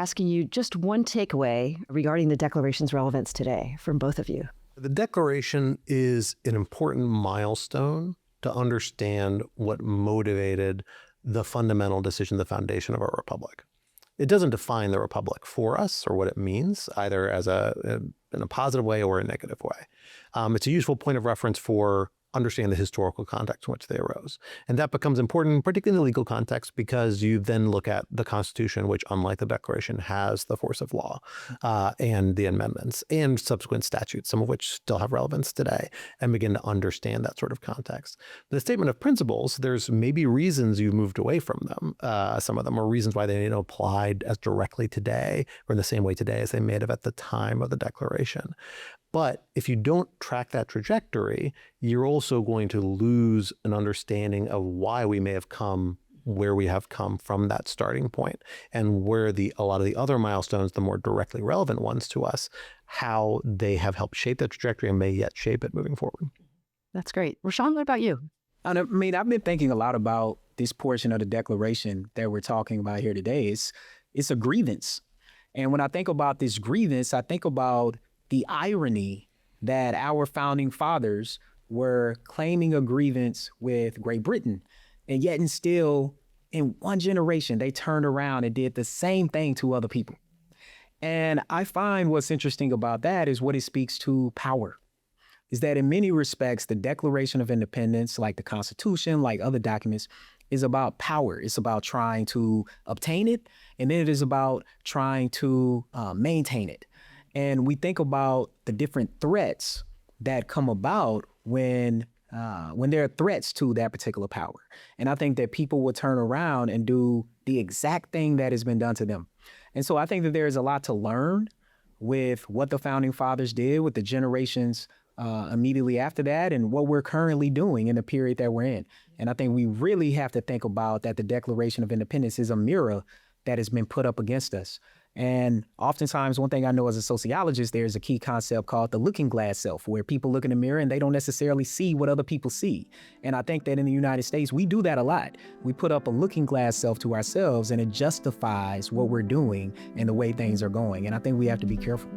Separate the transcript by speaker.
Speaker 1: asking you just one takeaway regarding the Declaration's relevance today from both of you.
Speaker 2: The Declaration is an important milestone to understand what motivated the fundamental decision, the foundation of our republic. It doesn't define the republic for us or what it means, either as in a positive way or a negative way. It's a useful point of reference for understanding the historical context in which they arose. And that becomes important, particularly in the legal context, because you then look at the Constitution, which, unlike the Declaration, has the force of law, and the amendments and subsequent statutes, some of which still have relevance today, and begin to understand that sort of context. The statement of principles, there's maybe reasons you moved away from them. Some of them are reasons why they applied as directly today or in the same way today as they may have at the time of the Declaration. But if you don't track that trajectory, you're also going to lose an understanding of why we may have come where we have come from that starting point, and where a lot of the other milestones, the more directly relevant ones to us, how they have helped shape that trajectory and may yet shape it moving forward.
Speaker 1: That's great. Rashawn, what about you?
Speaker 3: I mean, I've been thinking a lot about this portion of the Declaration that we're talking about here today. It's a grievance. And when I think about this grievance, I think about the irony that our founding fathers were claiming a grievance with Great Britain, and yet and still in one generation, they turned around and did the same thing to other people. And I find what's interesting about that is what it speaks to power, is that in many respects, the Declaration of Independence, like the Constitution, like other documents, is about power. It's about trying to obtain it, and then it is about trying to maintain it. And we think about the different threats that come about when there are threats to that particular power. And I think that people will turn around and do the exact thing that has been done to them. And so I think that there is a lot to learn with what the founding fathers did, with the generations immediately after that, and what we're currently doing in the period that we're in. And I think we really have to think about that the Declaration of Independence is a mirror that has been put up against us. And oftentimes, one thing I know as a sociologist, there's a key concept called the looking glass self, where people look in the mirror and they don't necessarily see what other people see. And I think that in the United States, we do that a lot. We put up a looking glass self to ourselves, and it justifies what we're doing and the way things are going. And I think we have to be careful.